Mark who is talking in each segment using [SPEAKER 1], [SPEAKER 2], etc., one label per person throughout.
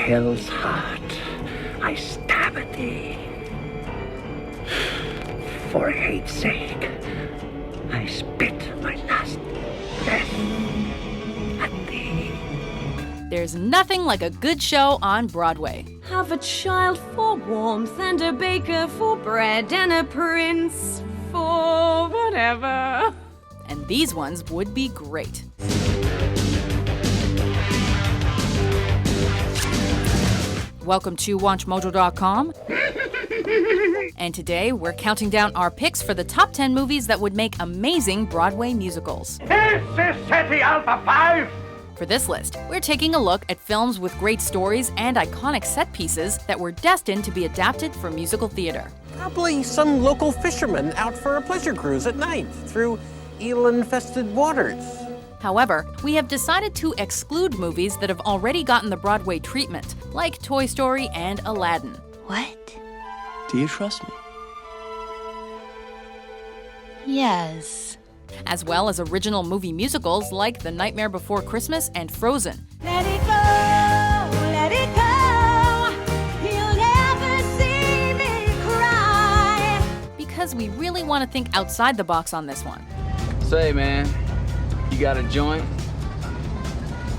[SPEAKER 1] hell's heart I stab at thee. For hate's sake, I spit my last breath at thee.
[SPEAKER 2] There's nothing like a good show on Broadway.
[SPEAKER 3] Have a child for warmth, and a baker for bread, and a prince for whatever.
[SPEAKER 2] And these ones would be great. Welcome to WatchMojo.com. And today we're counting down our picks for the top 10 movies that would make amazing Broadway musicals.
[SPEAKER 1] This is SETI Alpha 5!
[SPEAKER 2] For this list, we're taking a look at films with great stories and iconic set pieces that were destined to be adapted for musical theater.
[SPEAKER 4] Probably some local fisherman out for a pleasure cruise at night through eel-infested waters.
[SPEAKER 2] However, we have decided to exclude movies that have already gotten the Broadway treatment, like Toy Story and Aladdin.
[SPEAKER 5] What?
[SPEAKER 6] Do you trust me?
[SPEAKER 5] Yes.
[SPEAKER 2] As well as original movie musicals like The Nightmare Before Christmas and Frozen.
[SPEAKER 3] Let it go, let it go. You'll never see me cry.
[SPEAKER 2] Because we really want to think outside the box on this one.
[SPEAKER 6] Say, man, you got a joint?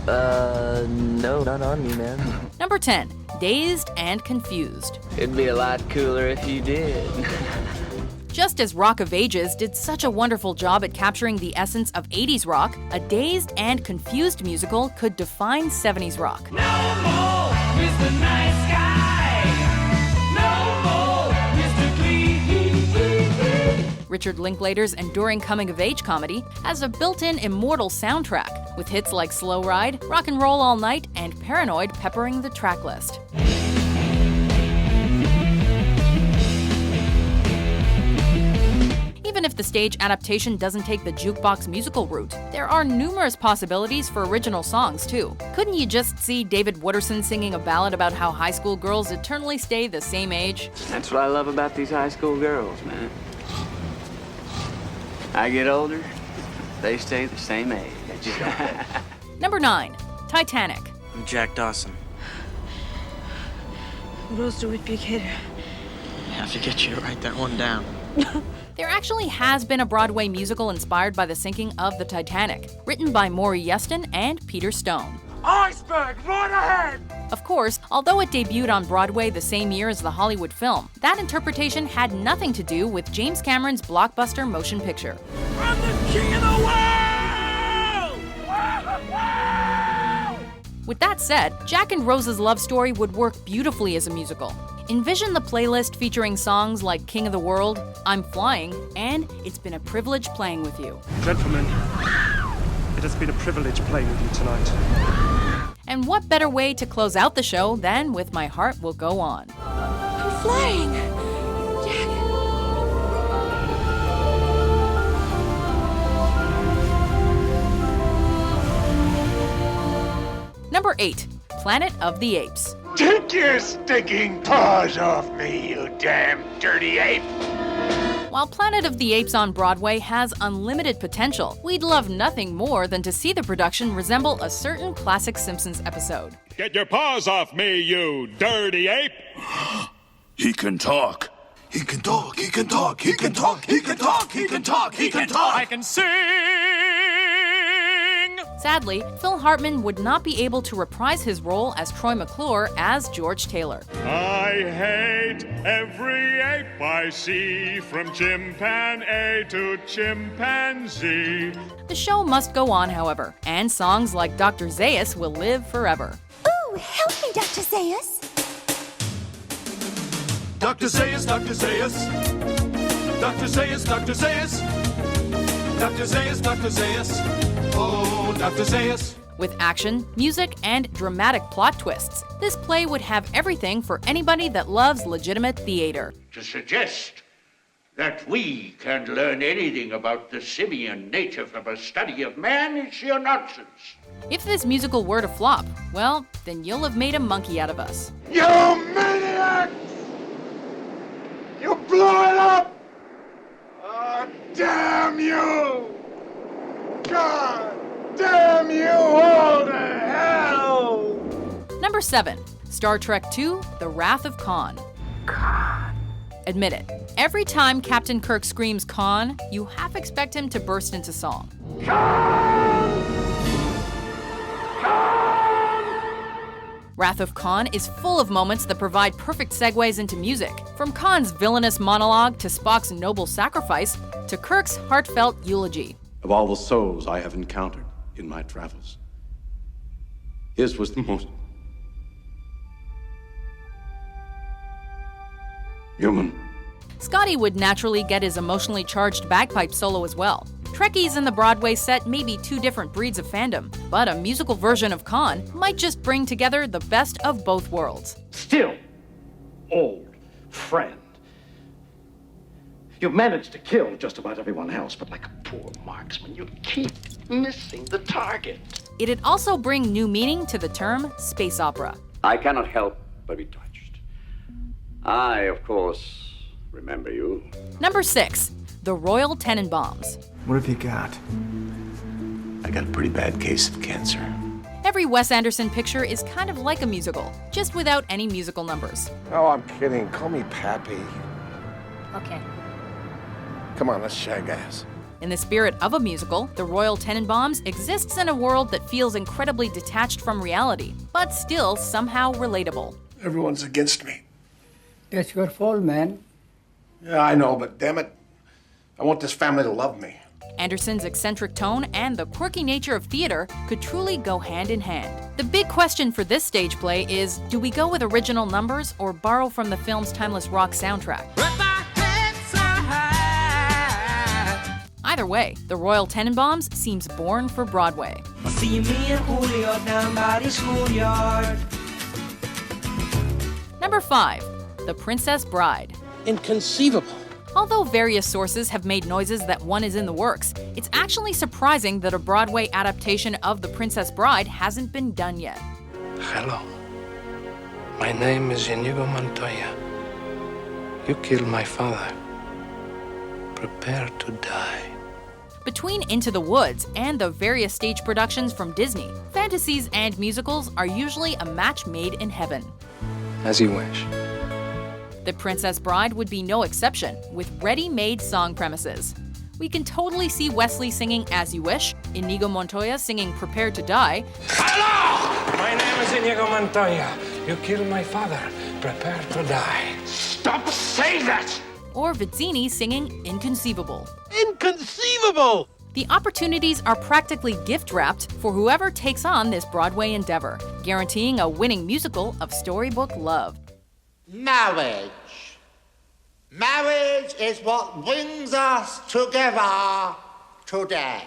[SPEAKER 6] No, not on me, man.
[SPEAKER 2] Number 10, Dazed and Confused.
[SPEAKER 6] It'd be a lot cooler if you did.
[SPEAKER 2] Just as Rock of Ages did such a wonderful job at capturing the essence of 80s rock, a Dazed and Confused musical could define 70s rock.
[SPEAKER 7] No more Mr. Nice Guy. No more Mr. Clean.
[SPEAKER 2] Richard Linklater's enduring coming-of-age comedy has a built-in immortal soundtrack, with hits like Slow Ride, Rock and Roll All Night, and Paranoid peppering the track list. Even if the stage adaptation doesn't take the jukebox musical route, there are numerous possibilities for original songs, too. Couldn't you just see David Wooderson singing a ballad about how high school girls eternally stay the same age?
[SPEAKER 6] That's what I love about these high school girls, man. I get older, they stay the same age.
[SPEAKER 2] Number 9, Titanic.
[SPEAKER 8] I'm Jack Dawson.
[SPEAKER 3] Rose DeWitt Hater.
[SPEAKER 8] I have to get you to write that one down.
[SPEAKER 2] There actually has been a Broadway musical inspired by the sinking of the Titanic, written by Maury Yeston and Peter Stone.
[SPEAKER 7] Iceberg, right ahead!
[SPEAKER 2] Of course, although it debuted on Broadway the same year as the Hollywood film, that interpretation had nothing to do with James Cameron's blockbuster motion picture.
[SPEAKER 7] I'm the king of the world!
[SPEAKER 2] With that said, Jack and Rose's love story would work beautifully as a musical. Envision the playlist featuring songs like King of the World, I'm Flying, and It's Been a Privilege Playing with You.
[SPEAKER 9] Gentlemen, it has been a privilege playing with you tonight.
[SPEAKER 2] And what better way to close out the show than with My Heart Will Go On.
[SPEAKER 3] I'm flying. Jack.
[SPEAKER 2] Number 8, Planet of the Apes.
[SPEAKER 1] Take your stinking paws off me, you damn dirty ape!
[SPEAKER 2] While Planet of the Apes on Broadway has unlimited potential, we'd love nothing more than to see the production resemble a certain classic Simpsons episode.
[SPEAKER 10] Get your paws off me, you dirty ape!
[SPEAKER 11] He can talk.
[SPEAKER 12] He can talk, he can talk, he can talk, he can talk, he can talk, he can talk!
[SPEAKER 10] I can sing!
[SPEAKER 2] Sadly, Phil Hartman would not be able to reprise his role as Troy McClure as George Taylor.
[SPEAKER 10] I hate every ape I see, from chimpanzee to chimpanzee.
[SPEAKER 2] The show must go on, however, and songs like Dr. Zaius will live forever.
[SPEAKER 5] Ooh, help me, Dr. Zaius.
[SPEAKER 12] Dr. Zaius, Dr. Zaius. Dr. Zaius, Dr. Zaius. Dr. Zaius, Dr. Zaius. Oh, Dr. Zaius.
[SPEAKER 2] With action, music, and dramatic plot twists, this play would have everything for anybody that loves legitimate theater.
[SPEAKER 1] To suggest that we can learn anything about the simian nature from a study of man is sheer nonsense.
[SPEAKER 2] If this musical were to flop, well, then you'll have made a monkey out of us.
[SPEAKER 1] You maniacs! You blew it up! Oh, damn you! God damn you all to hell!
[SPEAKER 2] Number 7, Star Trek II: The Wrath of Khan. Admit it, every time Captain Kirk screams Khan, you half expect him to burst into song. Wrath of Khan is full of moments that provide perfect segues into music, from Khan's villainous monologue to Spock's noble sacrifice to Kirk's heartfelt eulogy.
[SPEAKER 13] Of all the souls I have encountered in my travels, his was the most human.
[SPEAKER 2] Scotty would naturally get his emotionally charged bagpipe solo as well. Trekkies in the Broadway set may be two different breeds of fandom, but a musical version of Khan might just bring together the best of both worlds.
[SPEAKER 14] Still, old friend. You've managed to kill just about everyone else, but like a poor marksman, you keep missing the target.
[SPEAKER 2] It'd also bring new meaning to the term space opera.
[SPEAKER 15] I cannot help but be touched. I, of course, remember you.
[SPEAKER 2] Number 6, the Royal Tenenbaums.
[SPEAKER 16] What have you got?
[SPEAKER 17] I got a pretty bad case of cancer.
[SPEAKER 2] Every Wes Anderson picture is kind of like a musical, just without any musical numbers.
[SPEAKER 16] Oh, I'm kidding. Call me Pappy.
[SPEAKER 2] Okay.
[SPEAKER 16] Come on, let's shag ass.
[SPEAKER 2] In the spirit of a musical, the Royal Tenenbaums exists in a world that feels incredibly detached from reality, but still somehow relatable.
[SPEAKER 16] Everyone's against me.
[SPEAKER 18] That's your fault, man.
[SPEAKER 16] Yeah, I know, but damn it, I want this family to love me.
[SPEAKER 2] Anderson's eccentric tone and the quirky nature of theater could truly go hand in hand. The big question for this stage play is, do we go with original numbers or borrow from the film's timeless rock soundtrack? Either way, the Royal Tenenbaums seems born for Broadway.
[SPEAKER 7] See me and Julio down by the schoolyard.
[SPEAKER 2] Number 5, The Princess Bride.
[SPEAKER 4] Inconceivable.
[SPEAKER 2] Although various sources have made noises that one is in the works, it's actually surprising that a Broadway adaptation of The Princess Bride hasn't been done yet.
[SPEAKER 19] Hello. My name is Inigo Montoya. You killed my father. Prepare to die.
[SPEAKER 2] Between Into the Woods and the various stage productions from Disney, fantasies and musicals are usually a match made in heaven.
[SPEAKER 19] As you wish.
[SPEAKER 2] The Princess Bride would be no exception, with ready-made song premises. We can totally see Wesley singing As You Wish, Inigo Montoya singing Prepare to Die.
[SPEAKER 19] Hello! My name is Inigo Montoya. You killed my father. Prepare to die.
[SPEAKER 1] Stop saying that!
[SPEAKER 2] Or Vizzini singing Inconceivable.
[SPEAKER 4] Inconceivable!
[SPEAKER 2] The opportunities are practically gift-wrapped for whoever takes on this Broadway endeavor, guaranteeing a winning musical of storybook love.
[SPEAKER 20] Marriage. Marriage is what brings us together today.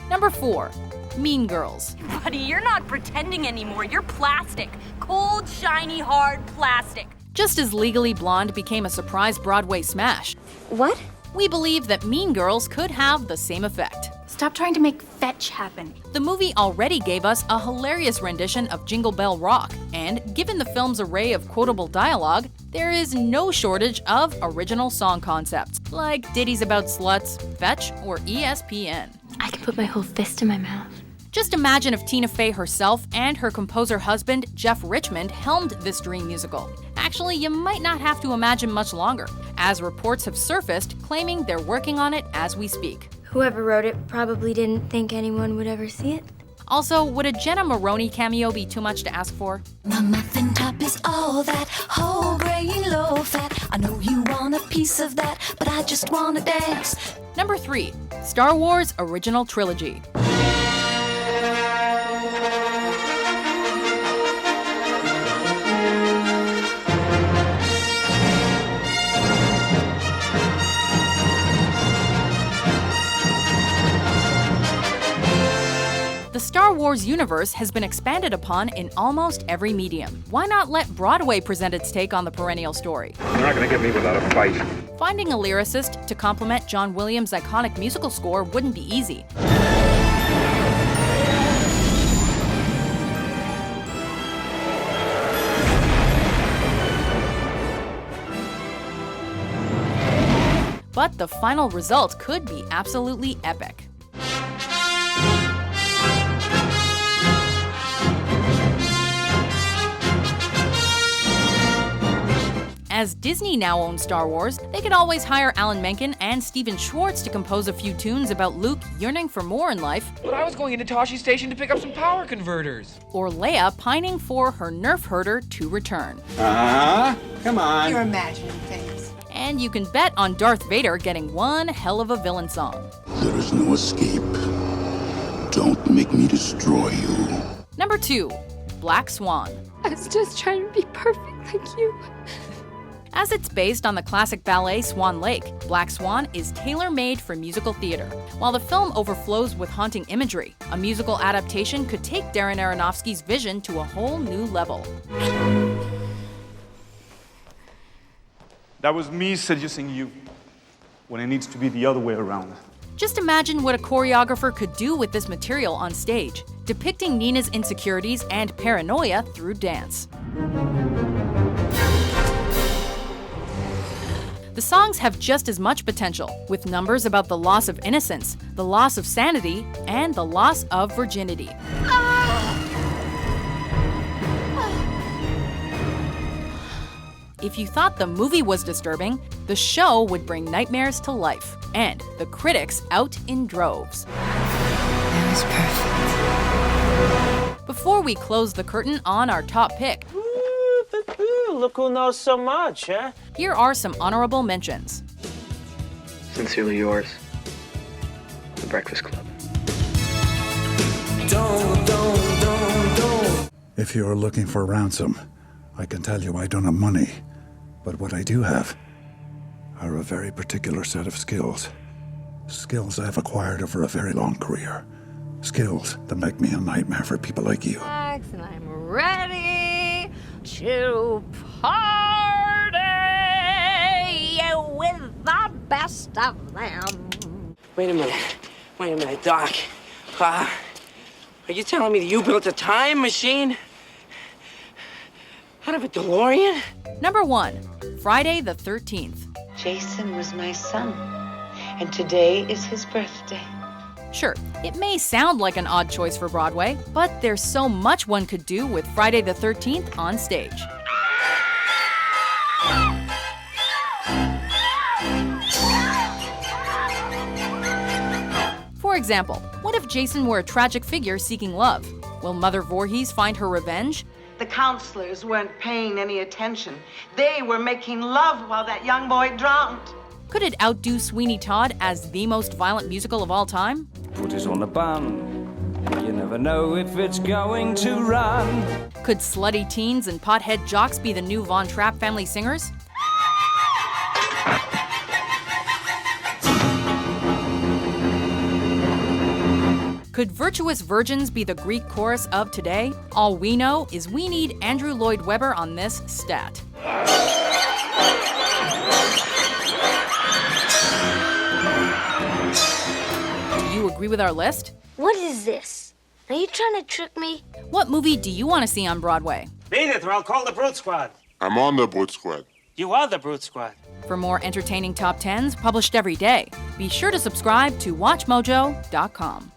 [SPEAKER 2] Number 4, Mean Girls.
[SPEAKER 3] Buddy, you're not pretending anymore. You're plastic. Cold, shiny, hard plastic.
[SPEAKER 2] Just as Legally Blonde became a surprise Broadway smash,
[SPEAKER 3] What?
[SPEAKER 2] we believe that Mean Girls could have the same effect.
[SPEAKER 3] Stop trying to make fetch happen.
[SPEAKER 2] The movie already gave us a hilarious rendition of Jingle Bell Rock, and given the film's array of quotable dialogue, there is no shortage of original song concepts, like ditties about sluts, fetch, or ESPN.
[SPEAKER 3] I can put my whole fist in my mouth.
[SPEAKER 2] Just imagine if Tina Fey herself and her composer husband, Jeff Richmond, helmed this dream musical. Actually, you might not have to imagine much longer, as reports have surfaced claiming they're working on it as we speak.
[SPEAKER 21] Whoever wrote it probably didn't think anyone would ever see it.
[SPEAKER 2] Also, would a Jenna Maroney cameo be too much to ask for?
[SPEAKER 5] My muffin top is all that, whole grain, low fat. I know you want a piece of that, but I just want to dance.
[SPEAKER 2] Number 3, Star Wars Original Trilogy. The Star Wars universe has been expanded upon in almost every medium. Why not let Broadway present its take on the perennial story?
[SPEAKER 22] You're not gonna get me without a fight.
[SPEAKER 2] Finding a lyricist to complement John Williams' iconic musical score wouldn't be easy. But the final result could be absolutely epic. As Disney now owns Star Wars, they could always hire Alan Menken and Steven Schwartz to compose a few tunes about Luke yearning for more in life.
[SPEAKER 6] But I was going into Toshi Station to pick up some power converters.
[SPEAKER 2] Or Leia pining for her Nerf herder to return.
[SPEAKER 17] Come on.
[SPEAKER 22] You're imagining things.
[SPEAKER 2] And you can bet on Darth Vader getting one hell of a villain song.
[SPEAKER 11] There is no escape. Don't make me destroy you.
[SPEAKER 2] Number 2, Black Swan.
[SPEAKER 21] I was just trying to be perfect like you.
[SPEAKER 2] As it's based on the classic ballet Swan Lake, Black Swan is tailor-made for musical theater. While the film overflows with haunting imagery, a musical adaptation could take Darren Aronofsky's vision to a whole new level.
[SPEAKER 23] That was me seducing you, when it needs to be the other way around.
[SPEAKER 2] Just imagine what a choreographer could do with this material on stage, depicting Nina's insecurities and paranoia through dance. The songs have just as much potential, with numbers about the loss of innocence, the loss of sanity, and the loss of virginity. If you thought the movie was disturbing, the show would bring nightmares to life, and the critics out in droves.
[SPEAKER 21] That was perfect.
[SPEAKER 2] Before we close the curtain on our top pick,
[SPEAKER 24] Look who knows so much, huh?
[SPEAKER 2] Here are some honorable mentions.
[SPEAKER 8] Sincerely yours, The Breakfast Club.
[SPEAKER 12] Don't.
[SPEAKER 25] If you are looking for ransom, I can tell you I don't have money. But what I do have are a very particular set of skills. Skills I've acquired over a very long career. Skills that make me a nightmare for people like you.
[SPEAKER 3] And I'm ready to party with the best of them.
[SPEAKER 24] Wait a minute, Doc. Are you telling me that you built a time machine? Out of a DeLorean?
[SPEAKER 2] Number 1, Friday the 13th.
[SPEAKER 26] Jason was my son, and today is his birthday.
[SPEAKER 2] Sure, it may sound like an odd choice for Broadway, but there's so much one could do with Friday the 13th on stage. For example, what if Jason were a tragic figure seeking love? Will Mother Voorhees find her revenge?
[SPEAKER 27] The counselors weren't paying any attention. They were making love while that young boy drowned.
[SPEAKER 2] Could it outdo Sweeney Todd as the most violent musical of all time?
[SPEAKER 28] Put it on a bun. You never know if it's going to run.
[SPEAKER 2] Could Slutty Teens and Pothead Jocks be the new Von Trapp family singers? Could Virtuous Virgins be the Greek chorus of today? All we know is we need Andrew Lloyd Webber on this stat. Do you agree with our list?
[SPEAKER 21] What is this? Are you trying to trick me?
[SPEAKER 2] What movie do you want to see on Broadway?
[SPEAKER 24] Beat it, or I'll call the Brute Squad.
[SPEAKER 11] I'm on the Brute Squad.
[SPEAKER 24] You are the Brute Squad.
[SPEAKER 2] For more entertaining top 10s published every day, be sure to subscribe to WatchMojo.com.